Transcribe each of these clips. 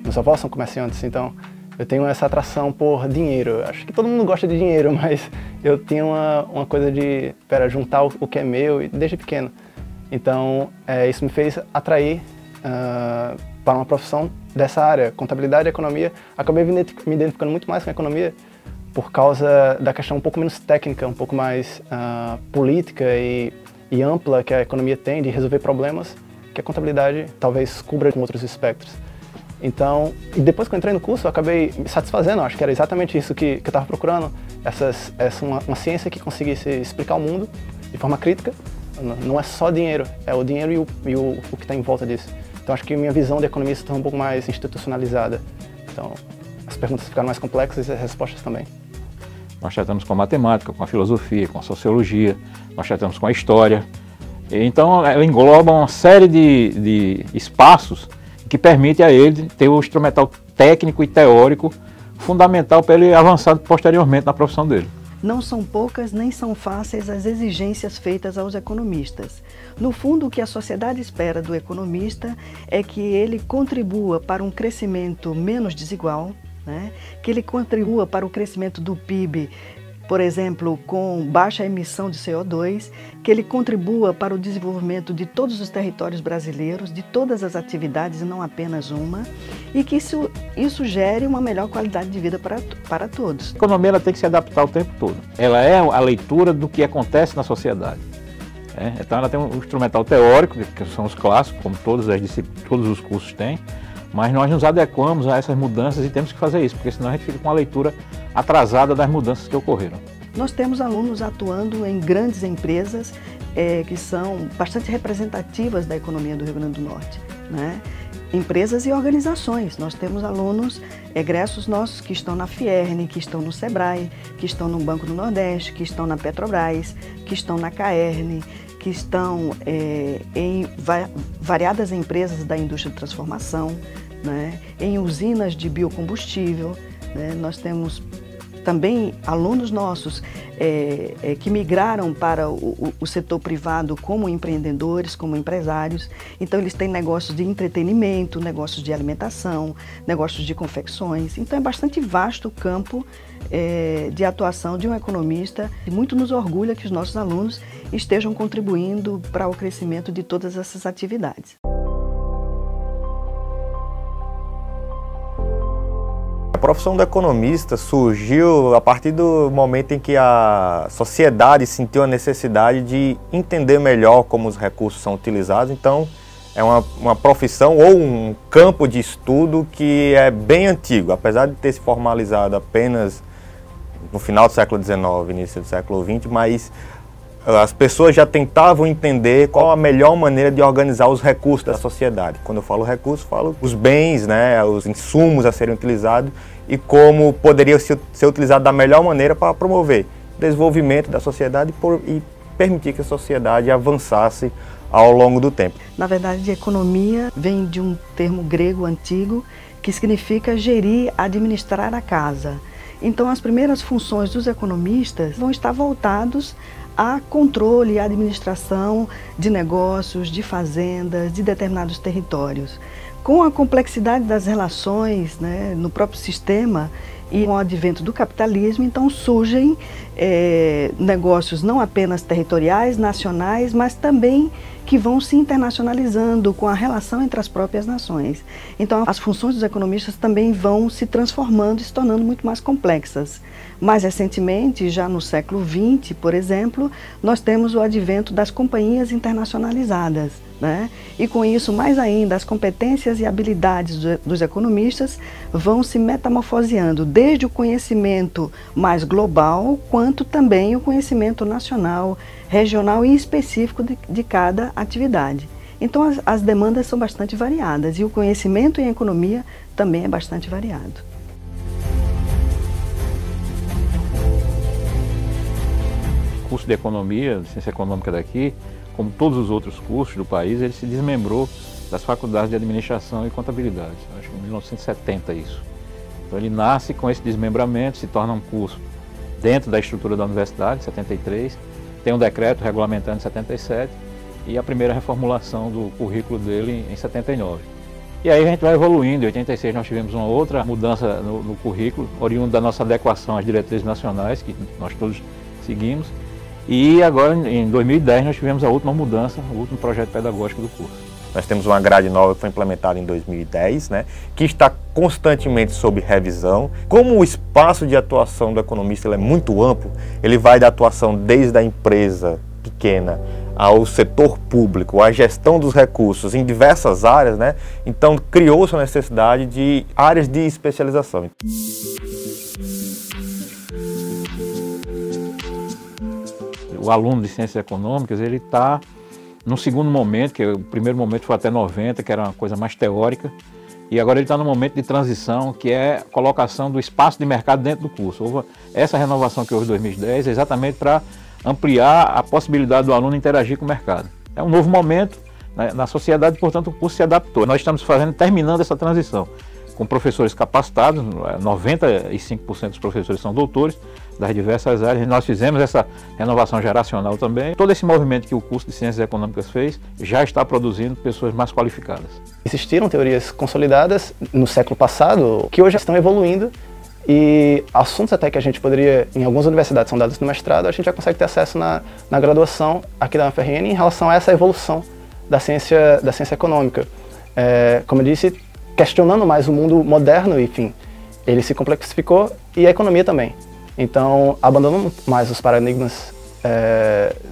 meus avós são comerciantes, então eu tenho essa atração por dinheiro. Acho que todo mundo gosta de dinheiro, mas eu tinha uma coisa de, juntar o que é meu desde pequeno. Então, isso me fez atrair para uma profissão dessa área, contabilidade e economia. Acabei me identificando muito mais com a economia por causa da questão um pouco menos técnica, um pouco mais política e ampla que a economia tem de resolver problemas, que a contabilidade talvez cubra com outros espectros. Então, e depois que eu entrei no curso, eu acabei me satisfazendo, acho que era exatamente isso que eu estava procurando, uma ciência que conseguisse explicar o mundo de forma crítica. Não é só dinheiro, é o dinheiro e o que está em volta disso. Então, acho que minha visão de economia se tornou um pouco mais institucionalizada. Então, as perguntas ficaram mais complexas e as respostas também. Nós tratamos com a matemática, com a filosofia, com a sociologia, nós tratamos com a história. Então, ela engloba uma série de espaços que permite a ele ter o instrumental técnico e teórico fundamental para ele avançar posteriormente na profissão dele. Não são poucas nem são fáceis as exigências feitas aos economistas. No fundo, o que a sociedade espera do economista é que ele contribua para um crescimento menos desigual, né? Que ele contribua para o crescimento do PIB, por exemplo, com baixa emissão de CO2, que ele contribua para o desenvolvimento de todos os territórios brasileiros, de todas as atividades e não apenas uma, e que isso gere uma melhor qualidade de vida para todos. A economia ela tem que se adaptar o tempo todo. Ela é a leitura do que acontece na sociedade. Então ela tem um instrumental teórico, que são os clássicos, como todos os cursos têm, mas nós nos adequamos a essas mudanças e temos que fazer isso, porque senão a gente fica com uma leitura atrasada das mudanças que ocorreram. Nós temos alunos atuando em grandes empresas que são bastante representativas da economia do Rio Grande do Norte, né? Empresas e organizações. Nós temos alunos, egressos nossos que estão na Fierne, que estão no Sebrae, que estão no Banco do Nordeste, que estão na Petrobras, que estão na Caerne, que estão em variadas empresas da indústria de transformação, né? Em usinas de biocombustível, né? Nós temos também alunos nossos que migraram para o setor privado como empreendedores, como empresários. Então eles têm negócios de entretenimento, negócios de alimentação, negócios de confecções. Então é bastante vasto o campo de atuação de um economista. E muito nos orgulha que os nossos alunos estejam contribuindo para o crescimento de todas essas atividades. A profissão do economista surgiu a partir do momento em que a sociedade sentiu a necessidade de entender melhor como os recursos são utilizados. Então, é uma profissão ou um campo de estudo que é bem antigo, apesar de ter se formalizado apenas no final do século XIX, início do século XX, mas as pessoas já tentavam entender qual a melhor maneira de organizar os recursos da sociedade. Quando eu falo recursos, falo os bens, né, os insumos a serem utilizados e como poderia ser utilizado da melhor maneira para promover o desenvolvimento da sociedade e permitir que a sociedade avançasse ao longo do tempo. Na verdade, economia vem de um termo grego antigo que significa gerir, administrar a casa. Então, as primeiras funções dos economistas vão estar voltados a controle e administração de negócios, de fazendas, de determinados territórios. Com a complexidade das relações, né, no próprio sistema e com o advento do capitalismo, então surgem negócios não apenas territoriais, nacionais, mas também que vão se internacionalizando com a relação entre as próprias nações. Então as funções dos economistas também vão se transformando e se tornando muito mais complexas. Mais recentemente, já no século XX, por exemplo, nós temos o advento das companhias internacionalizadas, né? E com isso, mais ainda, as competências e habilidades dos economistas vão se metamorfoseando, desde o conhecimento mais global, quanto também o conhecimento nacional, regional e específico de cada atividade. Então, as demandas são bastante variadas e o conhecimento em economia também é bastante variado. O curso de economia, de ciência econômica daqui, como todos os outros cursos do país, ele se desmembrou das faculdades de administração e contabilidade. Acho que em 1970 isso. Então ele nasce com esse desmembramento, se torna um curso dentro da estrutura da universidade, em 73, tem um decreto regulamentando em 77 e a primeira reformulação do currículo dele em 79. E aí a gente vai evoluindo. Em 86 nós tivemos uma outra mudança no currículo, oriundo da nossa adequação às diretrizes nacionais, que nós todos seguimos. E agora, em 2010, nós tivemos a última mudança, o último projeto pedagógico do curso. Nós temos uma grade nova que foi implementada em 2010, né, que está constantemente sob revisão. Como o espaço de atuação do economista ele é muito amplo, ele vai da atuação desde a empresa pequena ao setor público, à gestão dos recursos em diversas áreas, né? Então criou-se a necessidade de áreas de especialização. O aluno de Ciências Econômicas, ele está no segundo momento, que o primeiro momento foi até 90, que era uma coisa mais teórica, e agora ele está no momento de transição, que é a colocação do espaço de mercado dentro do curso. Essa renovação que houve em 2010 é exatamente para ampliar a possibilidade do aluno interagir com o mercado. É um novo momento, né, na sociedade, portanto o curso se adaptou. Nós estamos terminando essa transição com professores capacitados, 95% dos professores são doutores das diversas áreas. Nós fizemos essa renovação geracional também. Todo esse movimento que o curso de Ciências Econômicas fez já está produzindo pessoas mais qualificadas. Existiram teorias consolidadas no século passado que hoje estão evoluindo e assuntos até que a gente poderia, em algumas universidades são dados no mestrado, a gente já consegue ter acesso na graduação aqui da UFRN em relação a essa evolução da ciência econômica. Como eu disse, questionando mais o mundo moderno, enfim, ele se complexificou e a economia também. Então, abandonando mais os paradigmas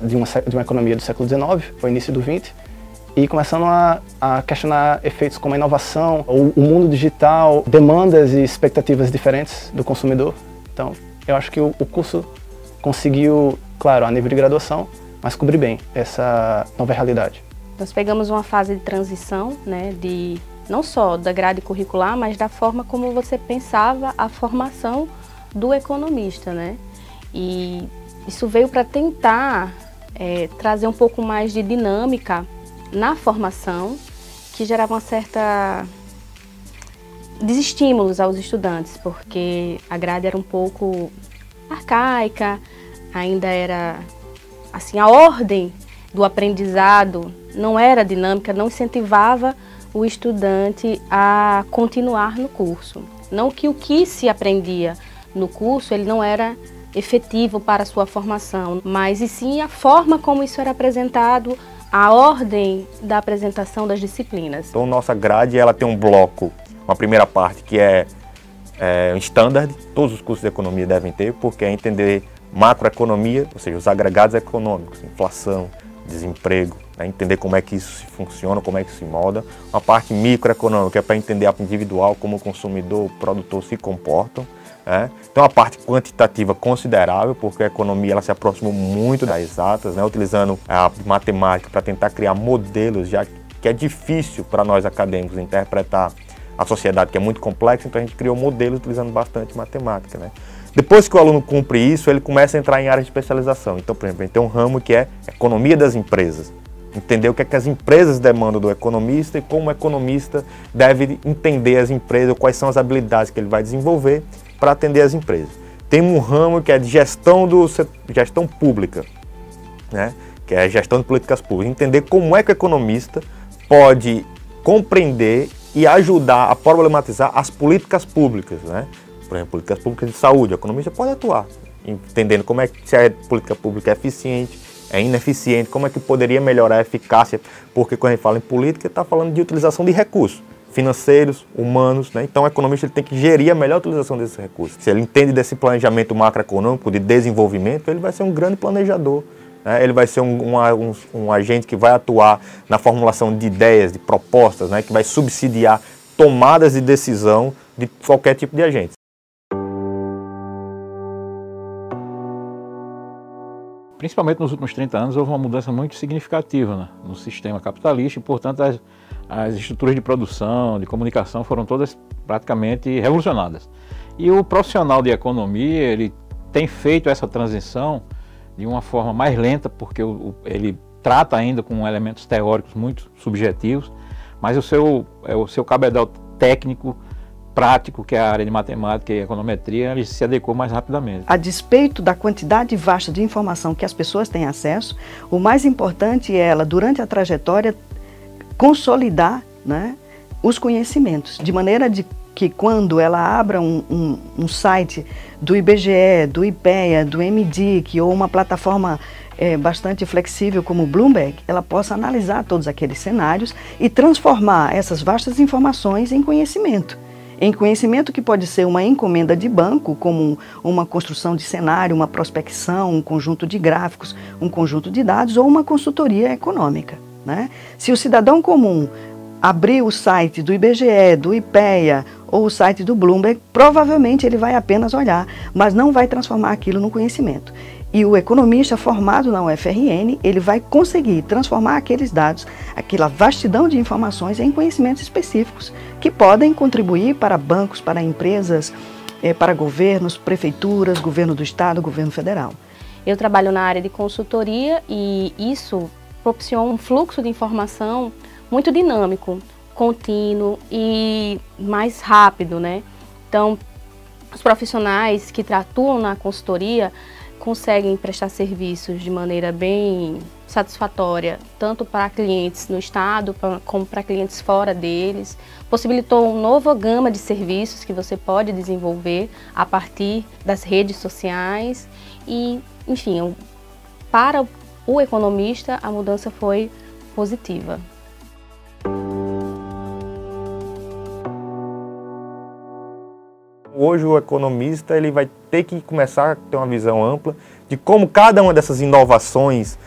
de uma economia do século XIX, foi início do XX, e começando a questionar efeitos como a inovação, o mundo digital, demandas e expectativas diferentes do consumidor. Então, eu acho que o curso conseguiu, claro, a nível de graduação, mas cobrir bem essa nova realidade. Nós pegamos uma fase de transição, né, não só da grade curricular, mas da forma como você pensava a formação do economista, né? E isso veio para tentar trazer um pouco mais de dinâmica na formação, que gerava uma certa desestímulos aos estudantes, porque a grade era um pouco arcaica, ainda era assim, a ordem do aprendizado não era dinâmica, não incentivava o estudante a continuar no curso. Não que o que se aprendia no curso ele não era efetivo para a sua formação, mas e sim a forma como isso era apresentado, a ordem da apresentação das disciplinas. Então, nossa grade ela tem um bloco, uma primeira parte que é um standard, todos os cursos de economia devem ter, porque é entender macroeconomia, ou seja, os agregados econômicos, inflação, desemprego, né, entender como é que isso se funciona, como é que se molda. Uma parte microeconômica é para entender a individual, como o consumidor, o produtor se comportam. Né? Então, a parte quantitativa considerável, porque a economia ela se aproximou muito das exatas, né, utilizando a matemática para tentar criar modelos, já que é difícil para nós acadêmicos interpretar a sociedade, que é muito complexa, então a gente criou modelos utilizando bastante matemática. Né? Depois que o aluno cumpre isso, ele começa a entrar em áreas de especialização. Então, por exemplo, a gente tem um ramo que é economia das empresas. Entender o que é que as empresas demandam do economista e como o economista deve entender as empresas, quais são as habilidades que ele vai desenvolver para atender as empresas. Tem um ramo que é de gestão pública, né? Que é gestão de políticas públicas. Entender como é que o economista pode compreender e ajudar a problematizar as políticas públicas, né? Por exemplo, políticas públicas de saúde, o economista pode atuar, entendendo como é que se a política pública é eficiente, é ineficiente, como é que poderia melhorar a eficácia, porque quando a gente fala em política, está falando de utilização de recursos financeiros, humanos, né? Então o economista ele tem que gerir a melhor utilização desses recursos. Se ele entende desse planejamento macroeconômico, de desenvolvimento, ele vai ser um grande planejador, né? Ele vai ser um agente que vai atuar na formulação de ideias, de propostas, né? Que vai subsidiar tomadas de decisão de qualquer tipo de agente. Principalmente nos últimos 30 anos, houve uma mudança muito significativa, né, no sistema capitalista e, portanto, as estruturas de produção, de comunicação foram todas praticamente revolucionadas. E o profissional de economia, ele tem feito essa transição de uma forma mais lenta, porque ele trata ainda com elementos teóricos muito subjetivos, mas o seu cabedal técnico, prático, que é a área de matemática e econometria, ele se adequou mais rapidamente. A despeito da quantidade vasta de informação que as pessoas têm acesso, o mais importante é ela, durante a trajetória, consolidar, né, os conhecimentos, de maneira de que quando ela abra um site do IBGE, do IPEA, do MDIC ou uma plataforma bastante flexível como o Bloomberg, ela possa analisar todos aqueles cenários e transformar essas vastas informações em conhecimento. Em conhecimento que pode ser uma encomenda de banco, como uma construção de cenário, uma prospecção, um conjunto de gráficos, um conjunto de dados ou uma consultoria econômica, né? Se o cidadão comum abrir o site do IBGE, do IPEA ou o site do Bloomberg, provavelmente ele vai apenas olhar, mas não vai transformar aquilo no conhecimento. E o economista formado na UFRN, ele vai conseguir transformar aqueles dados, aquela vastidão de informações em conhecimentos específicos que podem contribuir para bancos, para empresas, para governos, prefeituras, governo do estado, governo federal. Eu trabalho na área de consultoria e isso propiciona um fluxo de informação muito dinâmico, contínuo e mais rápido, né? Então, os profissionais que atuam na consultoria conseguem prestar serviços de maneira bem satisfatória, tanto para clientes no estado como para clientes fora deles. Possibilitou uma nova gama de serviços que você pode desenvolver a partir das redes sociais e, enfim, para o economista a mudança foi positiva. Hoje o economista ele vai ter que começar a ter uma visão ampla de como cada uma dessas inovações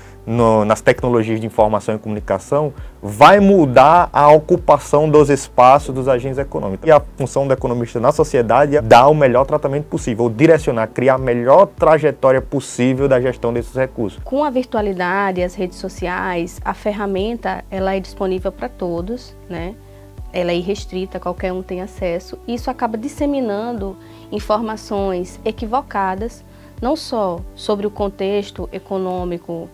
nas tecnologias de informação e comunicação vai mudar a ocupação dos espaços dos agentes econômicos. E a função do economista na sociedade é dar o melhor tratamento possível, ou direcionar, criar a melhor trajetória possível da gestão desses recursos. Com a virtualidade, as redes sociais, a ferramenta ela é disponível para todos, né? Ela é irrestrita, qualquer um tem acesso. Isso acaba disseminando informações equivocadas, não só sobre o contexto econômico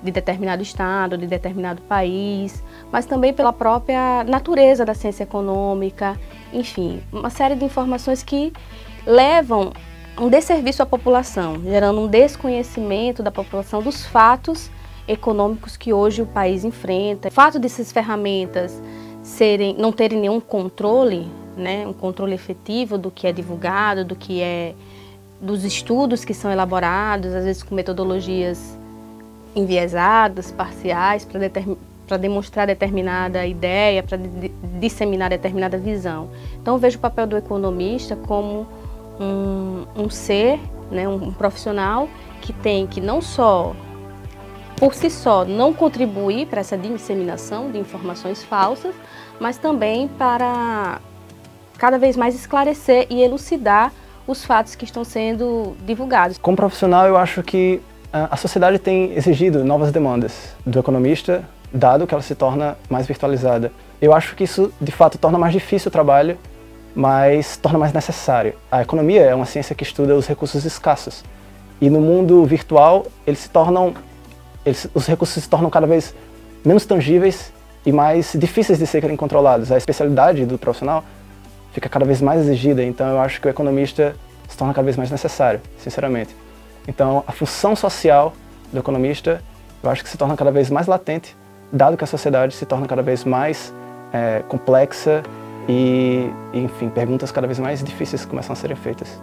de determinado estado, de determinado país, mas também pela própria natureza da ciência econômica, enfim, uma série de informações que levam um desserviço à população, gerando um desconhecimento da população dos fatos econômicos que hoje o país enfrenta. O fato dessas ferramentas não terem nenhum controle, né, um controle efetivo do que é divulgado, dos estudos que são elaborados, às vezes com metodologias enviesadas, parciais, para demonstrar determinada ideia, para disseminar determinada visão. Então eu vejo o papel do economista como um ser, né, um profissional que tem que não só por si só não contribuir para essa disseminação de informações falsas, mas também para cada vez mais esclarecer e elucidar os fatos que estão sendo divulgados. Como profissional, eu acho que a sociedade tem exigido novas demandas do economista, dado que ela se torna mais virtualizada. Eu acho que isso, de fato, torna mais difícil o trabalho, mas torna mais necessário. A economia é uma ciência que estuda os recursos escassos. E no mundo virtual, os recursos se tornam cada vez menos tangíveis e mais difíceis de serem controlados. A especialidade do profissional fica cada vez mais exigida, então eu acho que o economista se torna cada vez mais necessário, sinceramente. Então a função social do economista, eu acho que se torna cada vez mais latente, dado que a sociedade se torna cada vez mais complexa e, enfim, perguntas cada vez mais difíceis começam a serem feitas.